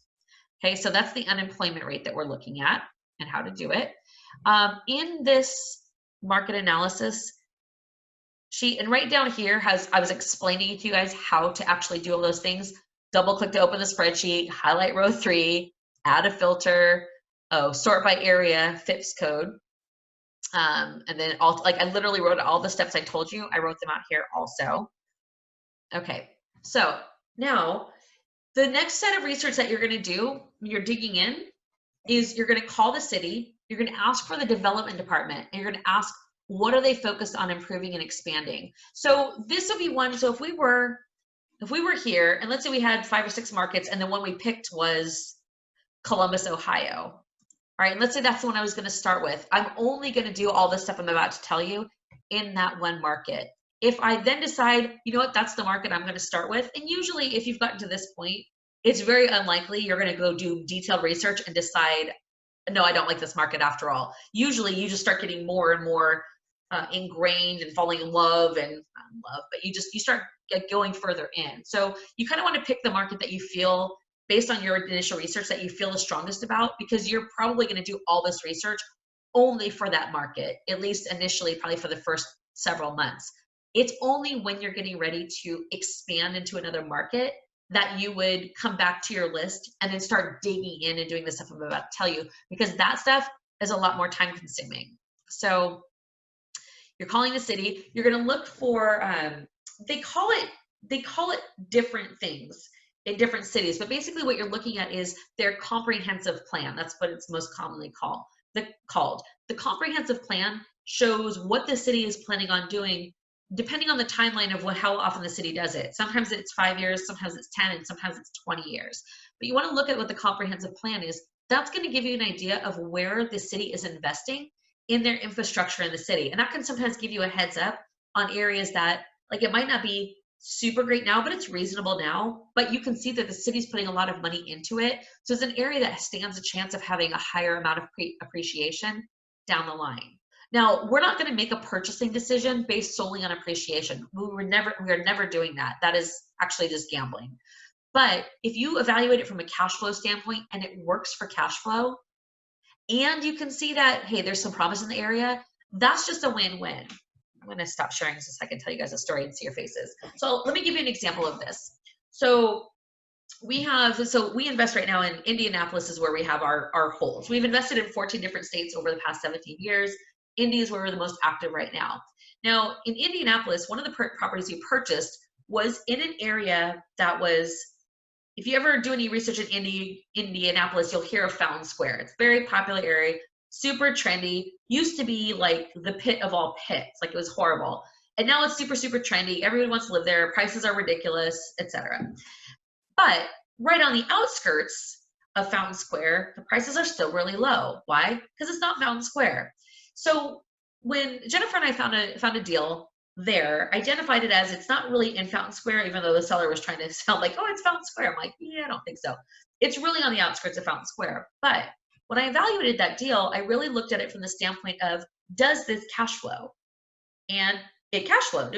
Okay, so that's the unemployment rate that we're looking at and how to do it. In this market analysis sheet, and right down here I was explaining to you guys how to actually do all those things. Double click to open the spreadsheet, highlight row 3, add a filter, sort by area, FIPS code. And then I literally wrote all the steps I told you. I wrote them out here also. Okay, so now the next set of research that you're going to do when you're digging in is you're going to call the city, you're going to ask for the development department, and you're going to ask what are they focused on improving and expanding. So this will be one. So if we were here, and let's say we had 5 or 6 markets, and the one we picked was Columbus, Ohio. All right, let's say that's the one I was going to start with. I'm only going to do all this stuff I'm about to tell you in that one market. If I then decide, you know what, that's the market I'm going to start with, and usually if you've gotten to this point, it's very unlikely you're going to go do detailed research and decide, no, I don't like this market after all. Usually you just start getting more and more ingrained and falling in love, and not love, but you start going further in. So you kind of want to pick the market that you feel, based on your initial research, that you feel the strongest about, because you're probably going to do all this research only for that market, at least initially, probably for the first several months. It's only when you're getting ready to expand into another market that you would come back to your list and then start digging in and doing the stuff I'm about to tell you, because that stuff is a lot more time consuming. So you're calling the city, you're going to look for, they call it different things in different cities, but basically what you're looking at is their comprehensive plan. That's what it's most commonly called. The comprehensive plan shows what the city is planning on doing, depending on the timeline of how often the city does it. Sometimes it's 5 years, sometimes it's 10, and sometimes it's 20 years. But you want to look at what the comprehensive plan is. That's going to give you an idea of where the city is investing in their infrastructure in the city. And that can sometimes give you a heads up on areas that, like, it might not be super great now, but it's reasonable now, but you can see that the city's putting a lot of money into it. So it's an area that stands a chance of having a higher amount of appreciation down the line. Now, we're not going to make a purchasing decision based solely on appreciation. We are never doing that. That is actually just gambling. But if you evaluate it from a cash flow standpoint and it works for cash flow, and you can see that, hey, there's some promise in the area, that's just a win-win. I'm going to stop sharing this so I can tell you guys a story and see your faces. So let me give you an example of this. So we invest right now in Indianapolis is where we have our holds. We've invested in 14 different states over the past 17 years. Indy is where we're the most active right now. Now, in Indianapolis, one of the properties we purchased was in an area that was, if you ever do any research in Indianapolis, you'll hear of Fountain Square. It's a very popular area, super trendy. Used to be like the pit of all pits, like it was horrible. And now it's super, super trendy. Everyone wants to live there. Prices are ridiculous, etc. But right on the outskirts of Fountain Square, the prices are still really low. Why? Because it's not Fountain Square. So when Jennifer and I found a deal there, identified it as, it's not really in Fountain Square, even though the seller was trying to sound like, oh, it's Fountain Square. I'm like, yeah, I don't think so. It's really on the outskirts of Fountain Square. But when I evaluated that deal, I really looked at it from the standpoint of, does this cash flow? And it cash flowed,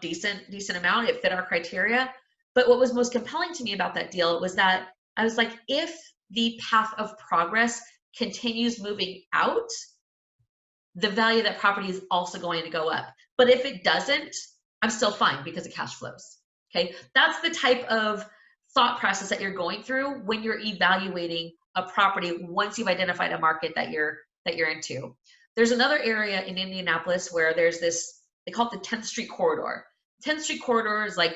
decent amount. It fit our criteria. But what was most compelling to me about that deal was that I was like, if the path of progress continues moving out, the value of that property is also going to go up. But if it doesn't, I'm still fine because it cash flows. Okay, that's the type of thought process that you're going through when you're evaluating a property once you've identified a market that you're into. There's another area in Indianapolis where there's this, they call it the 10th Street Corridor. 10th Street Corridor is like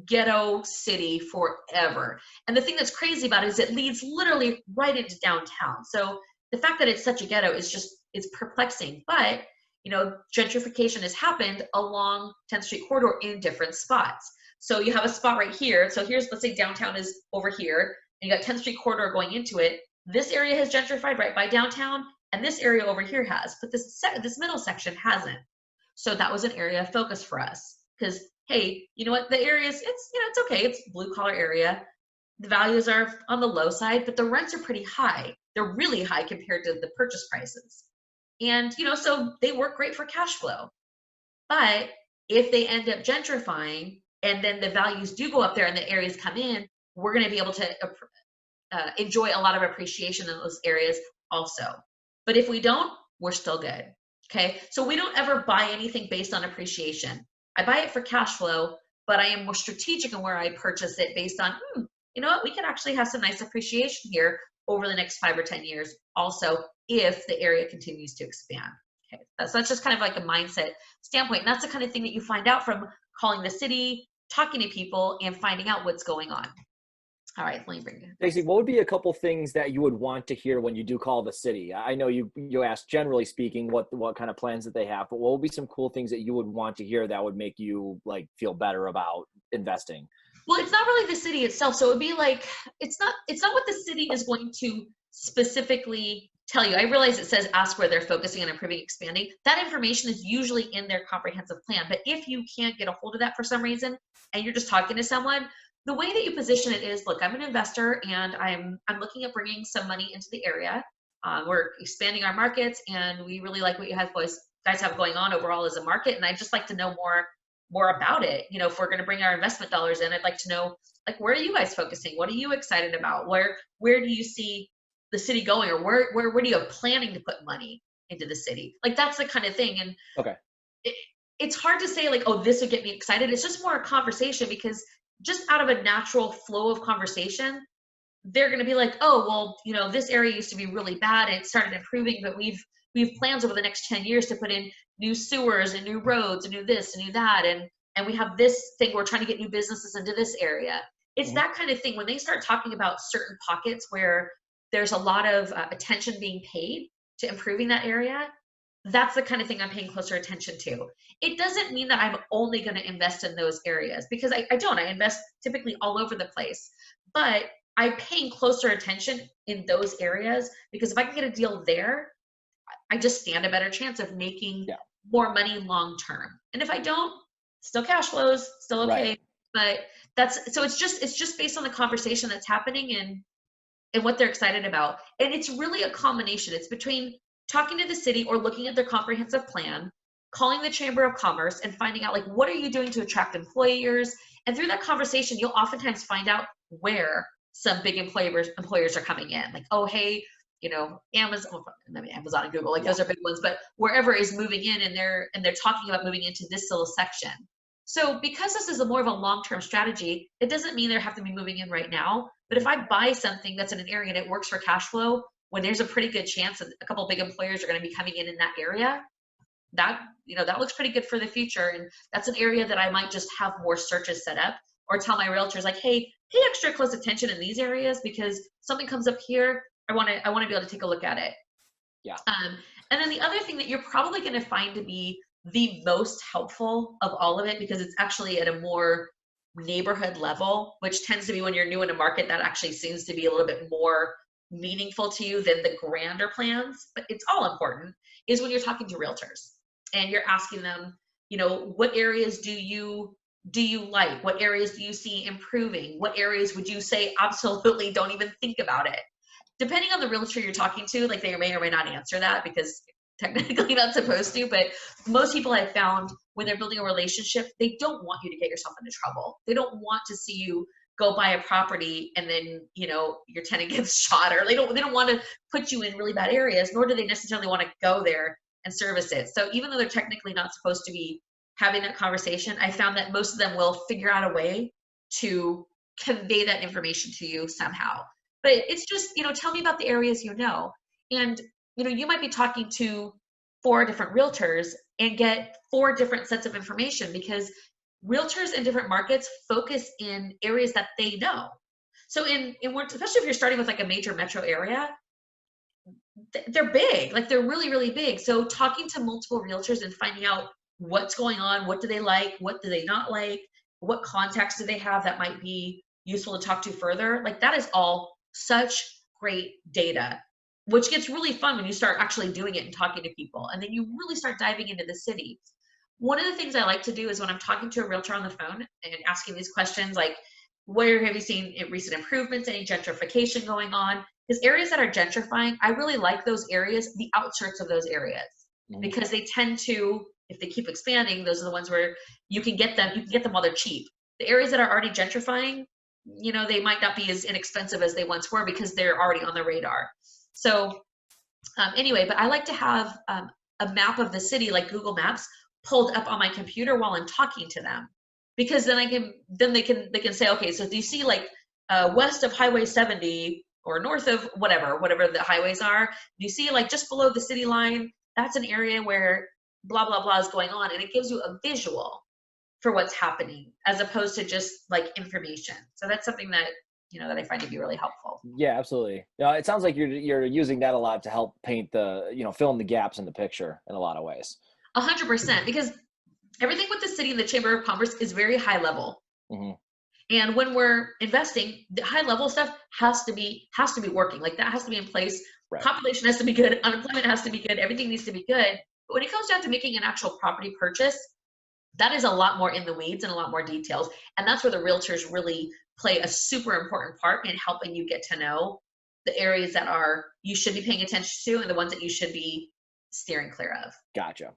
ghetto city forever. And the thing that's crazy about it is it leads literally right into downtown. So the fact that it's such a ghetto is perplexing. But gentrification has happened along 10th Street Corridor in different spots. So you have a spot right here. So here's, let's say downtown is over here, and you got 10th Street Corridor going into it. This area has gentrified right by downtown, and this area over here has, but this middle section hasn't. So that was an area of focus for us, because hey, you know what, the area is, it's okay, it's blue collar area. The values are on the low side, but the rents are pretty high. They're really high compared to the purchase prices. And, so they work great for cash flow. But if they end up gentrifying and then the values do go up there and the areas come in, we're going to be able to enjoy a lot of appreciation in those areas also. But if we don't, we're still good. Okay. So we don't ever buy anything based on appreciation. I buy it for cash flow, but I am more strategic in where I purchase it based on, you know what, we could actually have some nice appreciation here over the next 5 or 10 years also, if the area continues to expand. Okay, so that's just kind of like a mindset standpoint. And that's the kind of thing that you find out from calling the city, talking to people, and finding out what's going on. All right, let me bring it. Stacey, what would be a couple things that you would want to hear when you do call the city? I know you asked, generally speaking, what kind of plans that they have, but what would be some cool things that you would want to hear that would make you feel better about investing? Well, it's not really the city itself. So it would be like, it's not what the city is going to specifically tell you. I realize it says ask where they're focusing on improving, expanding. That information is usually in their comprehensive plan. But if you can't get a hold of that for some reason and you're just talking to someone, the way that you position it is, look, I'm an investor and I'm looking at bringing some money into the area. We're expanding our markets and we really like what you guys have going on overall as a market. And I'd just like to know more about it. You know, if we're going to bring our investment dollars in, I'd like to know, like, where are you guys focusing? What are you excited about? Where do you see the city going, or where do you have planning to put money into the city? Like, that's the kind of thing. And Okay. it's hard to say like, oh, this would get me excited. It's just more a conversation, because just out of a natural flow of conversation, they're going to be like, oh, well, you know, this area used to be really bad and it started improving, but we have plans over the next 10 years to put in new sewers and new roads and new this and new that. And we have this thing, we're trying to get new businesses into this area. It's that kind of thing. When they start talking about certain pockets where there's a lot of attention being paid to improving that area, that's the kind of thing I'm paying closer attention to. It doesn't mean that I'm only going to invest in those areas, because I don't. I invest typically all over the place. But I'm paying closer attention in those areas, because if I can get a deal there, I just stand a better chance of making more money long term. And if I don't, still cash flows, still okay. Right. But it's just based on the conversation that's happening and what they're excited about. And it's really a combination. It's between talking to the city or looking at their comprehensive plan, calling the Chamber of Commerce and finding out, like, what are you doing to attract employers? And through that conversation, you'll oftentimes find out where some big employers are coming in. Like, oh, hey, you know, Amazon and Google, like those are big ones, but wherever is moving in, and they're talking about moving into this little section. So because this is more of a long-term strategy, it doesn't mean they have to be moving in right now. But if I buy something that's in an area and it works for cash flow, when there's a pretty good chance that a couple of big employers are going to be coming in that area, that looks pretty good for the future. And that's an area that I might just have more searches set up, or tell my realtors, like, hey, pay extra close attention in these areas, because something comes up here, I want to be able to take a look at it. Yeah. And then the other thing that you're probably going to find to be the most helpful of all of it, because it's actually at a more neighborhood level, which tends to be when you're new in a market, that actually seems to be a little bit more meaningful to you than the grander plans, but it's all important, is when you're talking to realtors and you're asking them, you know, what areas do you like? What areas do you see improving? What areas would you say absolutely don't even think about it? Depending on the realtor you're talking to, like, they may or may not answer that, because technically not supposed to, but most people I've found, when they're building a relationship, they don't want you to get yourself into trouble. They don't want to see you go buy a property and then, you know, your tenant gets shot, or they don't want to put you in really bad areas, nor do they necessarily want to go there and service it. So even though they're technically not supposed to be having that conversation, I found that most of them will figure out a way to convey that information to you somehow. But it's just, you know, tell me about the areas you know. And, you know, you might be talking to 4 different realtors and get 4 different sets of information, because realtors in different markets focus in areas that they know. So especially if you're starting with like a major metro area, they're big, like they're really, really big. So talking to multiple realtors and finding out what's going on, what do they like, what do they not like, what contacts do they have that might be useful to talk to further, like that is all such great data, which gets really fun when you start actually doing it and talking to people, and then you really start diving into the city. One of the things I like to do is, when I'm talking to a realtor on the phone and asking these questions, like, where have you seen recent improvements, any gentrification going on? Because areas that are gentrifying, I really like those areas, the outskirts of those areas, because they tend to, if they keep expanding, those are the ones where you can get them while they're cheap. The areas that are already gentrifying, you know, they might not be as inexpensive as they once were, because they're already on the radar. So anyway, but I like to have a map of the city, like Google Maps, pulled up on my computer while I'm talking to them, because then they can say, okay, so do you see, like, west of Highway 70 or north of whatever the highways are, do you see, like, just below the city line, that's an area where blah blah blah is going on, and it gives you a visual for what's happening, as opposed to just like information. So that's something that, you know, that I find to be really helpful. Yeah, absolutely. Yeah, it sounds like you're using that a lot to help paint the, you know, fill in the gaps in the picture in a lot of ways. 100%, because everything with the city and the Chamber of Commerce is very high level. And when we're investing, the high level stuff has to be working. Like that has to be in place. Right. Population has to be good. Unemployment has to be good. Everything needs to be good. But when it comes down to making an actual property purchase, that is a lot more in the weeds and a lot more details. And that's where the realtors really play a super important part in helping you get to know the areas that you should be paying attention to and the ones that you should be steering clear of. Gotcha.